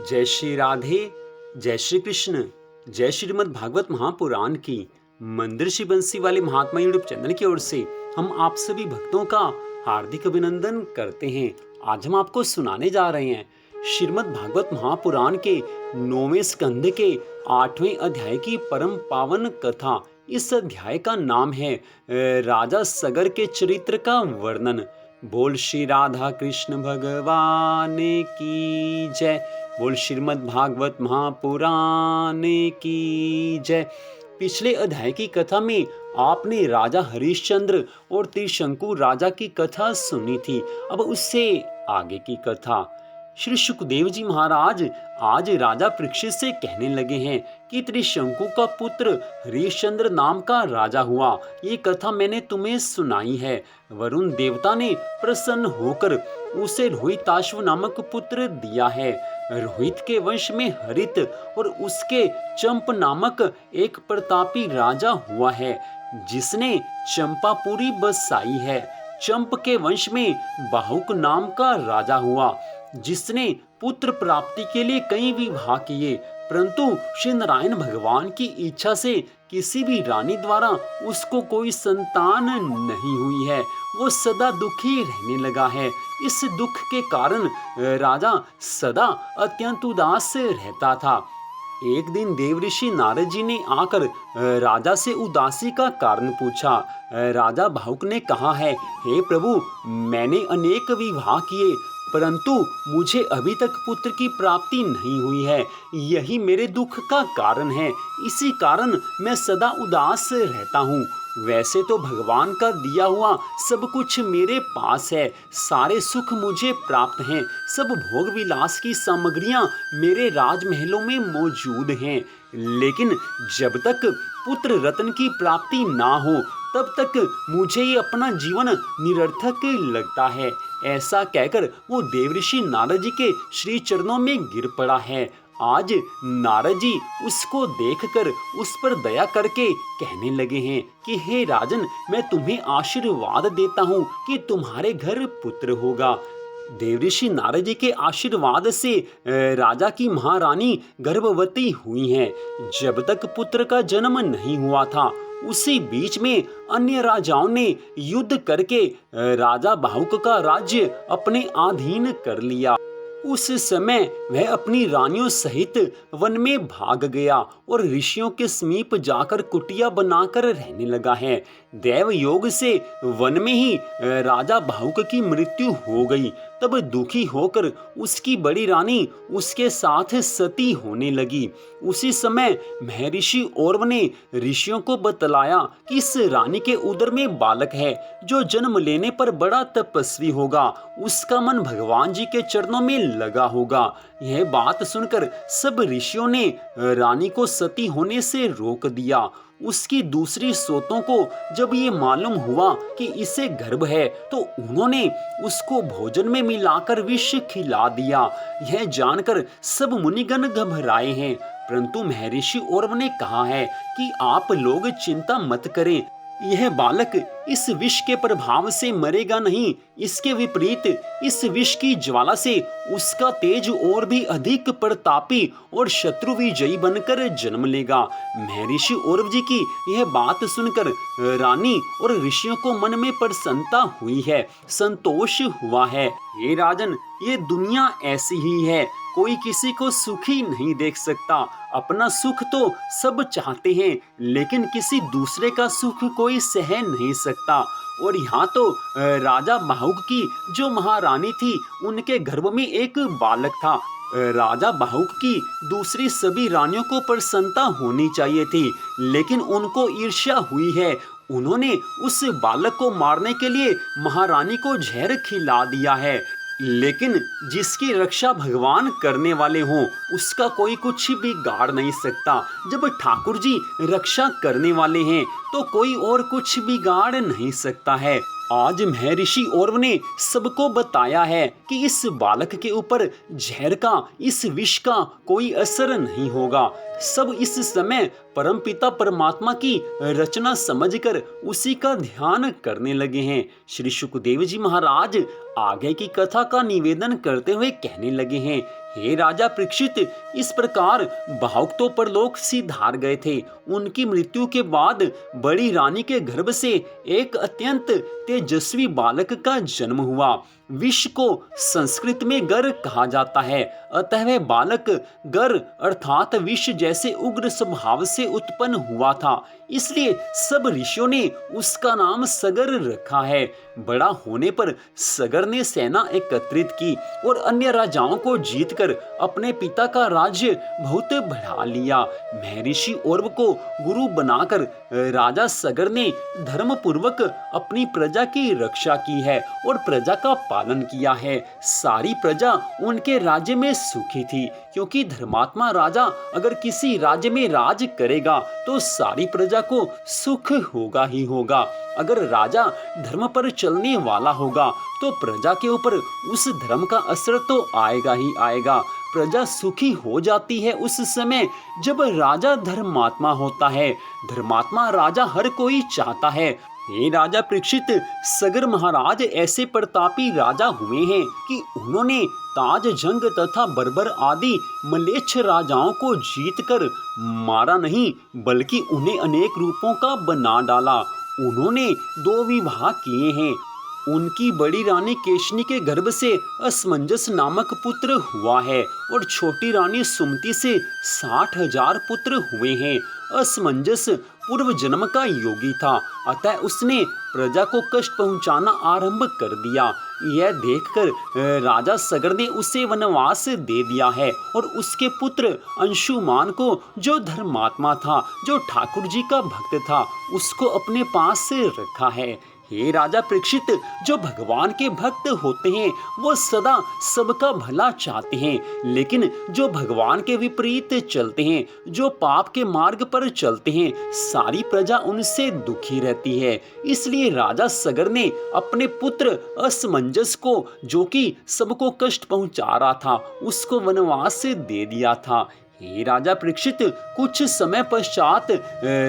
जय श्री राधे, जय श्री कृष्ण, जय श्रीमद् भागवत महापुराण की मंदिर श्री बंसी वाले महात्मा यूट्यूब चैनल की ओर से हम आप सभी भक्तों का हार्दिक अभिनंदन करते हैं। आज हम आपको सुनाने जा रहे हैं श्रीमद् भागवत महापुराण के 9वें स्कंद के 8वें अध्याय की परम पावन कथा। इस अध्याय का नाम है राजा सगर के चरित्र का वर्णन। बोल श्री राधा कृष्ण भगवान की जय। बोल श्रीमद् भागवत महापुराण की जय। पिछले अध्याय की कथा में आपने राजा हरिश्चंद्र और त्रिशंकु राजा की कथा सुनी थी। अब उससे आगे की कथा श्री सुखदेव जी महाराज आज राजा परीक्षित से कहने लगे हैं कि त्रिशंकु का पुत्र हरिश्चंद्र नाम का राजा हुआ। ये कथा मैंने तुम्हें सुनाई है। वरुण देवता ने प्रसन्न होकर उसे रोहिताश्व नामक पुत्र दिया है। रोहित के वंश में हरित और उसके चंप नामक एक प्रतापी राजा हुआ है, जिसने चंपापुरी बसाई है। चंप के वंश में बाहुक नाम का राजा हुआ, जिसने पुत्र प्राप्ति के लिए कई विवाह किए, परंतु श्री नारायण भगवान की इच्छा से किसी भी रानी द्वारा उसको कोई संतान नहीं हुई है। वो सदा दुखी रहने लगा है। इस दुख के कारण राजा सदा अत्यंत उदास रहता था। एक दिन देवऋषि नारद जी ने आकर राजा से उदासी का कारण पूछा। राजा भावुक ने कहा है, हे प्रभु, मैंने अनेक विवाह किए, परंतु मुझे अभी तक पुत्र की प्राप्ति नहीं हुई है। यही मेरे दुख का कारण है। इसी कारण मैं सदा उदास रहता हूँ। वैसे तो भगवान का दिया हुआ सब कुछ मेरे पास है, सारे सुख मुझे प्राप्त हैं, सब भोग विलास की सामग्रियां मेरे राजमहलों में मौजूद हैं, लेकिन जब तक पुत्र रत्न की प्राप्ति ना हो तब तक मुझे ये अपना जीवन निरर्थक लगता है। ऐसा कहकर वो देवऋषि नारद जी के श्री चरणों में गिर पड़ा है। आज नारद जी उसको देखकर उस पर दया करके कहने लगे हैं कि हे राजन, मैं तुम्हें आशीर्वाद देता हूँ कि तुम्हारे घर पुत्र होगा। देवऋषि नारद जी के आशीर्वाद से राजा की महारानी गर्भवती हुई हैं। जब तक पुत्र का जन्म नहीं हुआ था, उसी बीच में अन्य राजाओं ने युद्ध करके राजा बाहुक का राज्य अपने अधीन कर लिया। उस समय वह अपनी रानियों सहित वन में भाग गया और ऋषियों के समीप जाकर कुटिया बनाकर रहने लगा है। देव योग से वन में ही राजा बाहुक की मृत्यु हो गई। तब दुखी होकर उसकी बड़ी रानी उसके साथ सती होने लगी। उसी समय महर्षि औरव ने ऋषियों को बतलाया कि इस रानी के उदर में बालक है, जो जन्म लेने पर बड़ा तपस्वी होगा। उसका मन भगवान जी के चरणों में लगा होगा। यह बात सुनकर सब ऋषियों ने रानी को सती होने से रोक दिया। उसकी दूसरी सोतों को जब ये मालूम हुआ कि इसे गर्भ है, तो उन्होंने उसको भोजन में मिलाकर विष खिला दिया। यह जानकर सब मुनिगण घबराए हैं, परंतु महर्षि औरव ने कहा है कि आप लोग चिंता मत करें। यह बालक इस विष के प्रभाव से मरेगा नहीं, इसके विपरीत इस विष की ज्वाला से उसका तेज और भी अधिक प्रतापी और शत्रु विजयी बनकर जन्म लेगा। महर्षि औरव जी की यह बात सुनकर रानी और ऋषियों को मन में प्रसन्नता हुई है, संतोष हुआ है। हे राजन, ये दुनिया ऐसी ही है, कोई किसी को सुखी नहीं देख सकता। अपना सुख तो सब चाहते हैं, लेकिन किसी दूसरे का सुख कोई सह नहीं सकता। और यहाँ तो राजा बाहुक की जो महारानी थी, उनके गर्भ में एक बालक था। राजा बाहुक की दूसरी सभी रानियों को प्रसन्नता होनी चाहिए थी, लेकिन उनको ईर्ष्या हुई है। उन्होंने उस बालक को मारने के लिए महारानी को जहर खिला दिया है। लेकिन जिसकी रक्षा भगवान करने वाले हों, उसका कोई कुछ बिगाड़ नहीं सकता। जब ठाकुर जी रक्षा करने वाले हैं, तो कोई और कुछ बिगाड़ नहीं सकता है। आज महर्षि औरव ने सबको बताया है कि इस बालक के ऊपर जहर का, इस विष का कोई असर नहीं होगा। सब इस समय परमपिता परमात्मा की रचना समझकर उसी का ध्यान करने लगे हैं। श्री सुखदेव जी महाराज आगे की कथा का निवेदन करते हुए कहने लगे हैं, हे राजा परीक्षित, इस प्रकार भावुक तो परलोक सिधार गए थे। उनकी मृत्यु के बाद बड़ी रानी के गर्भ से एक अत्यंत तेजस्वी बालक का जन्म हुआ। विष को संस्कृत में गर कहा जाता है, अतः वह बालक गर अर्थात विष जैसे उग्र स्वभाव से उत्पन्न हुआ था, इसलिए सब ऋषियों ने उसका नाम सगर रखा है। बड़ा होने पर सगर ने सेना एकत्रित की और अन्य राजाओं को जीतकर अपने पिता का राज्य बहुत बढ़ा लिया। महर्षि औरव को गुरु बनाकर राजा सगर ने धर्म पूर्वक अपनी प्रजा की रक्षा की है और प्रजा का पालन किया है। सारी प्रजा उनके राज्य में सुखी थी, क्योंकि धर्मात्मा राजा अगर किसी राज्य में राज करेगा तो सारी प्रजा को सुख होगा ही होगा। अगर राजा धर्म पर चलने वाला होगा तो प्रजा के ऊपर उस धर्म का असर तो आएगा ही आएगा। प्रजा सुखी हो जाती है उस समय जब राजा धर्मात्मा होता है। धर्मात्मा राजा हर कोई चाहता है। हे राजा परीक्षित, सगर महाराज ऐसे प्रतापी राजा हुए हैं कि उन्होंने ताज जंग तथा बर्बर आदि मलेच्छ राजाओं को जीतकर मारा नहीं, बल्कि उन्हें अनेक रूपों का बना डाला। उन्होंने 2 विवाह किए हैं। उनकी बड़ी रानी केशनी के गर्भ से असमंजस नामक पुत्र हुआ है और छोटी रानी सुमति से 60,000 पुत्र हुए हैं। असमंजस पूर्व जन्म का योगी था, अतः उसने प्रजा को कष्ट पहुंचाना आरंभ कर दिया। यह देखकर राजा सगर ने उसे वनवास दे दिया है और उसके पुत्र अंशुमान को, जो धर्मात्मा था, जो ठाकुर जी का भक्त था, उसको अपने पास से रखा है। हे राजा परीक्षित, जो भगवान के भक्त होते हैं वो सदा सबका भला चाहते हैं, लेकिन जो भगवान के विपरीत चलते हैं, जो पाप के मार्ग पर चलते हैं, सारी प्रजा उनसे दुखी रहती है। इसलिए राजा सगर ने अपने पुत्र असमंजस को, जो कि सबको कष्ट पहुंचा रहा था, उसको वनवास से दे दिया था। हे राजा परीक्षित, कुछ समय पश्चात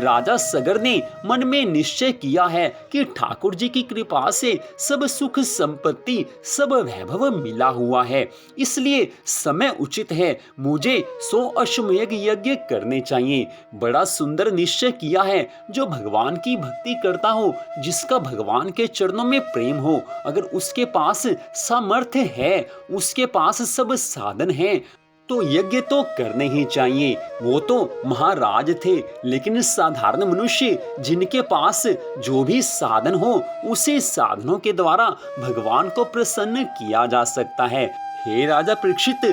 राजा सगर ने मन में निश्चय किया है कि ठाकुर जी की कृपा से सब सुख संपत्ति, सब वैभव मिला हुआ है, इसलिए समय उचित है, मुझे 100 अश्वमेध यज्ञ करने चाहिए। बड़ा सुंदर निश्चय किया है। जो भगवान की भक्ति करता हो, जिसका भगवान के चरणों में प्रेम हो, अगर उसके पास सामर्थ्य है, उसके पास सब साधन हैं, तो यज्ञ तो करने ही चाहिए। वो तो महाराज थे, लेकिन साधारण मनुष्य जिनके पास जो भी साधन हो, उसी साधनों के द्वारा भगवान को प्रसन्न किया जा सकता है। हे राजा परीक्षित,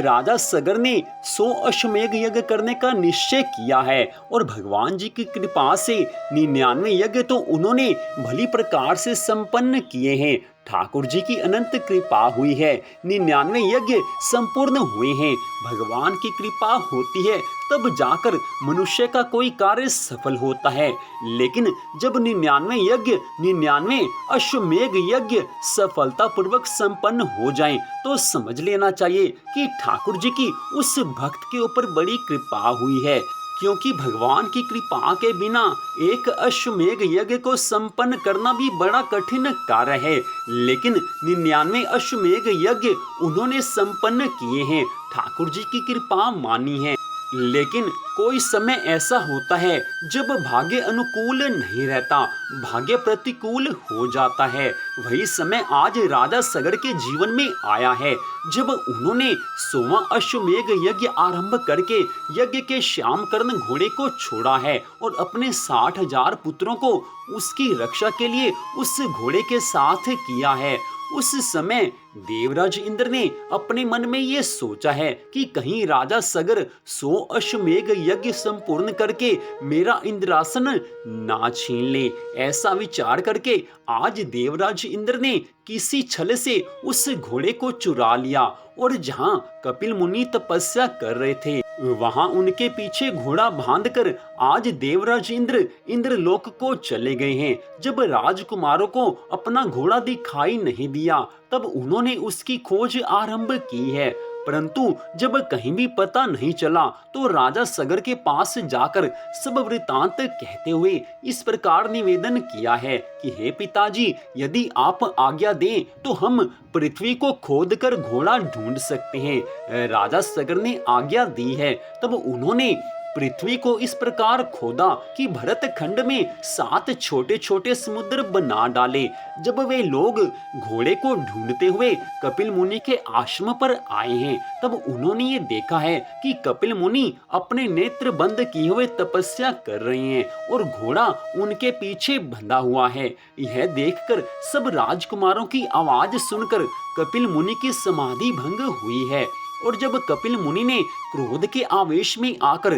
राजा सगर ने 100 अश्वमेध यज्ञ करने का निश्चय किया है और भगवान जी की कृपा से 99 यज्ञ तो उन्होंने भली प्रकार से संपन्न किए हैं। ठाकुर जी की अनंत कृपा हुई है, 99 यज्ञ संपूर्ण हुए हैं। भगवान की कृपा होती है तब जाकर मनुष्य का कोई कार्य सफल होता है, लेकिन जब 99 यज्ञ, 99 अश्वमेध यज्ञ सफलता पूर्वक संपन्न हो जाएं, तो समझ लेना चाहिए कि ठाकुर जी की उस भक्त के ऊपर बड़ी कृपा हुई है। क्योंकि भगवान की कृपा के बिना एक अश्वमेध यज्ञ को संपन्न करना भी बड़ा कठिन कार्य है, लेकिन 99 अश्वमेध यज्ञ उन्होंने संपन्न किए हैं। ठाकुर जी की कृपा मानी है। लेकिन कोई समय ऐसा होता है जब भाग्य अनुकूल नहीं रहता, भाग्य प्रतिकूल हो जाता है। वही समय आज राजा सगर के जीवन में आया है, जब उन्होंने 100वां अश्वमेध यज्ञ आरंभ करके यज्ञ के श्याम कर्ण घोड़े को छोड़ा है और अपने 60,000 पुत्रों को उसकी रक्षा के लिए उस घोड़े के साथ किया है। उस समय देवराज इंद्र ने अपने मन में ये सोचा है कि कहीं राजा सगर 100 अश्वमेध यज्ञ संपूर्ण करके मेरा इंद्रासन ना छीन ले। ऐसा विचार करके आज देवराज इंद्र ने किसी छल से उस घोड़े को चुरा लिया और जहां कपिल मुनि तपस्या कर रहे थे, वहां उनके पीछे घोड़ा बांधकर आज देवराज इंद्र इंद्रलोक को चले गए हैं। जब राजकुमारों को अपना घोड़ा दिखाई नहीं दिया, तब उन्होंने उसकी खोज आरंभ की है। परंतु जब कहीं भी पता नहीं चला तो राजा सगर के पास जाकर सब वृतांत कहते हुए इस प्रकार निवेदन किया है कि हे पिताजी, यदि आप आज्ञा दें तो हम पृथ्वी को खोदकर घोड़ा ढूंढ सकते हैं। राजा सगर ने आज्ञा दी है। तब उन्होंने पृथ्वी को इस प्रकार खोदा कि भरत खंड में 7 छोटे छोटे समुद्र बना डाले। जब वे लोग घोड़े को ढूंढते हुए कपिल मुनि के आश्रम पर आए हैं, तब उन्होंने ये देखा है कि कपिल मुनि अपने नेत्र बंद किए हुए तपस्या कर रहे हैं और घोड़ा उनके पीछे बंधा हुआ है। यह देखकर सब राजकुमारों की आवाज सुनकर कपिल मुनि की समाधि भंग हुई है। और जब कपिल मुनि ने क्रोध के आवेश में आकर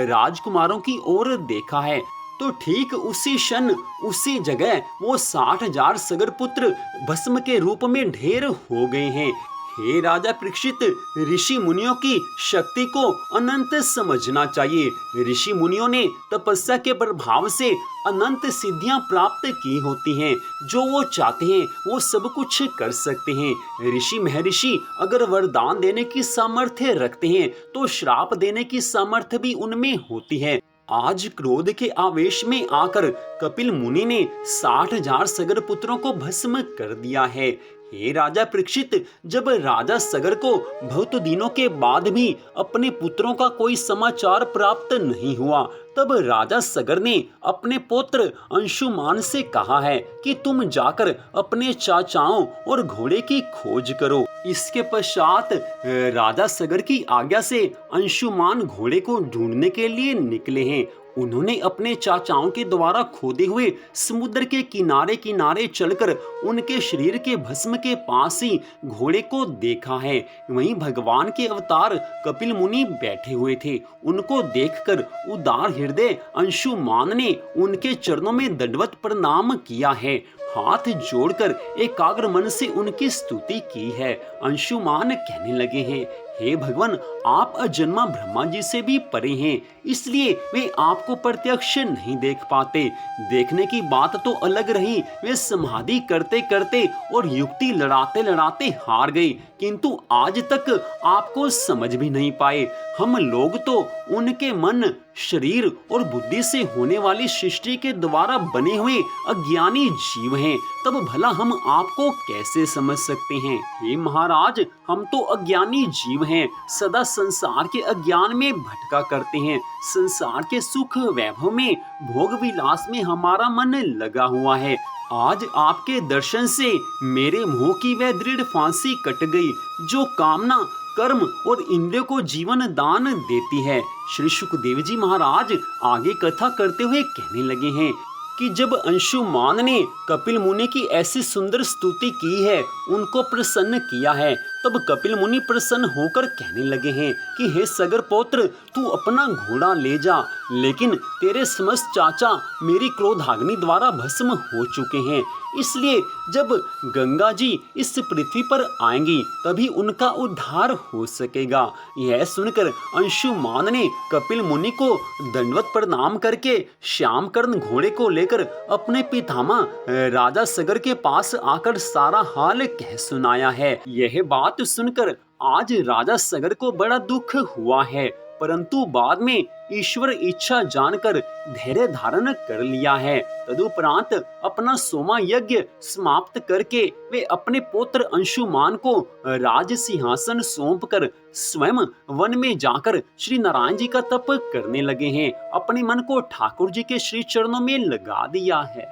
राजकुमारों की ओर देखा है, तो ठीक उसी क्षण उसी जगह वो 60,000 सगर पुत्र भस्म के रूप में ढेर हो गए हैं। हे राजा परीक्षित, ऋषि मुनियों की शक्ति को अनंत समझना चाहिए। ऋषि मुनियों ने तपस्या के प्रभाव से अनंत सिद्धियां प्राप्त की होती हैं। जो वो चाहते हैं वो सब कुछ कर सकते हैं। ऋषि महर्षि अगर वरदान देने की सामर्थ्य रखते हैं तो श्राप देने की सामर्थ्य भी उनमें होती है। आज क्रोध के आवेश में आकर कपिल मुनि ने 60,000 सगर पुत्रों को भस्म कर दिया है। हे राजा परीक्षित, जब राजा सगर को बहुत दिनों के बाद भी अपने पुत्रों का कोई समाचार प्राप्त नहीं हुआ, तब राजा सगर ने अपने पुत्र अंशुमान से कहा है कि तुम जाकर अपने चाचाओं और घोड़े की खोज करो। इसके पश्चात राजा सगर की आज्ञा से अंशुमान घोड़े को ढूंढने के लिए निकले हैं। उन्होंने अपने चाचाओं के द्वारा खोदे हुए समुद्र के किनारे किनारे चलकर उनके शरीर के भस्म के पास ही घोड़े को देखा है। वहीं भगवान के अवतार कपिल मुनि बैठे हुए थे। उनको देखकर उदार हृदय अंशुमान ने उनके चरणों में दंडवत प्रणाम किया है। हाथ जोड़कर एकाग्र मन से उनकी स्तुति की है। अंशुमान कहने लगे हैं, हे भगवान, आप अजन्मा ब्रह्मा जी से भी परे हैं, इसलिए वे आपको प्रत्यक्ष नहीं देख पाते। देखने की बात तो अलग रही, वे समाधि करते करते और युक्ति लड़ाते लड़ाते हार गए, किंतु आज तक आपको समझ भी नहीं पाए। हम लोग तो उनके मन, शरीर और बुद्धि से होने वाली सृष्टि के द्वारा बने हुए अज्ञानी जीव हैं, तब भला हम आपको कैसे समझ सकते हैं? हे महाराज, हम तो अज्ञानी जीव हैं, सदा संसार के अज्ञान में भटका करते हैं। संसार के सुख वैभव में, भोग विलास में हमारा मन लगा हुआ है। आज आपके दर्शन से मेरे मुंह की वह दृढ़ फांसी कट गई जो कामना, कर्म और इंद्रियों को जीवन दान देती है। श्री सुखदेव जी महाराज आगे कथा करते हुए कहने लगे हैं कि जब अंशुमान ने कपिल मुनि की ऐसी सुंदर स्तुति की है, उनको प्रसन्न किया है, तब कपिल मुनि प्रसन्न होकर कहने लगे हैं कि हे सगर पौत्र, तू अपना घोड़ा ले जा, लेकिन तेरे समस्त चाचा मेरी क्रोधाग्नि द्वारा भस्म हो चुके हैं, इसलिए जब गंगा जी इस पृथ्वी पर आएंगी तभी उनका उद्धार हो सकेगा। यह सुनकर अंशुमान ने कपिल मुनि को दंडवत प्रणाम करके श्यामकर्ण घोड़े को लेकर अपने पितामह राजा सगर के पास आकर सारा हाल कह सुनाया है। यह बात सुनकर आज राजा सगर को बड़ा दुख हुआ है, परंतु बाद में ईश्वर इच्छा जानकर धैर्य धारण कर लिया है। तदुपरांत अपना सोमा यज्ञ समाप्त करके वे अपने पुत्र अंशुमान को राज सिंहासन सौंपकर स्वयं वन में जाकर श्री नारायण जी का तप करने लगे हैं। अपने मन को ठाकुर जी के श्री चरणों में लगा दिया है।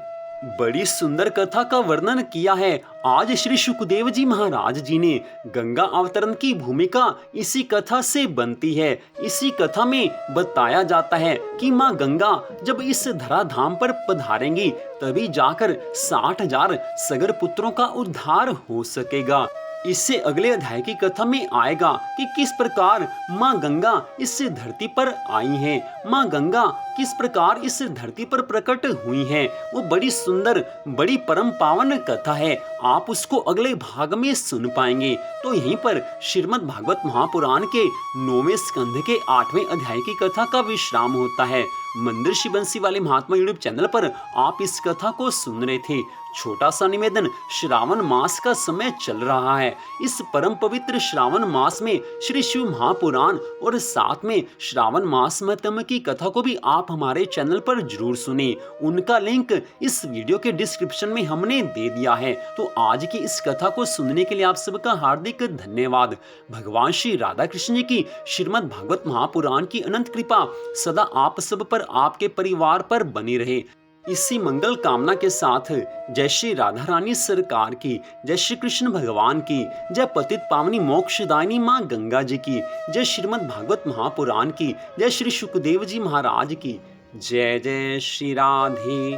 बड़ी सुंदर कथा का वर्णन किया है आज श्री सुखदेव जी महाराज जी ने। गंगा अवतरण की भूमिका इसी कथा से बनती है। इसी कथा में बताया जाता है कि माँ गंगा जब इस धराधाम पर पधारेंगी तभी जाकर 60,000 सगर पुत्रों का उद्धार हो सकेगा। इससे अगले अध्याय की कथा में आएगा कि किस प्रकार माँ गंगा इस धरती पर आई हैं, माँ गंगा किस प्रकार इस धरती पर प्रकट हुई हैं। वो बड़ी सुंदर, बड़ी परम पावन कथा है। आप उसको अगले भाग में सुन पाएंगे। तो यहीं पर श्रीमद् भागवत महापुराण के 9वें स्कंध के 8वें अध्याय की कथा का विश्राम होता है। मंदिर श्री बंसी वाले महात्मा यूट्यूब चैनल पर आप इस कथा को सुन रहे थे। छोटा सा निवेदन, श्रावण मास का समय चल रहा है। इस परम पवित्र श्रावण मास में श्री शिव महापुराण और साथ में श्रावण मास महत्म की कथा को भी आप हमारे चैनल पर जरूर सुने। उनका लिंक इस वीडियो के डिस्क्रिप्शन में हमने दे दिया है। तो आज की इस कथा को सुनने के लिए आप सबका हार्दिक धन्यवाद। भगवान श्री राधा कृष्ण जी की श्रीमद् भागवत महापुराण की अनंत कृपा सदा आप सब पर, आपके परिवार पर बनी रहे। इसी मंगल कामना के साथ जय श्री राधा रानी सरकार की, जय श्री कृष्ण भगवान की, जय पतित पावनी मोक्षदायिनी माँ गंगा जी की, जय श्रीमद् भागवत महापुराण की, जय श्री सुखदेव जी महाराज की। जय जय श्री राधे,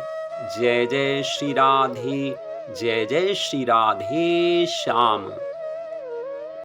जय जय श्री राधे, जय जय श्री राधे श्याम।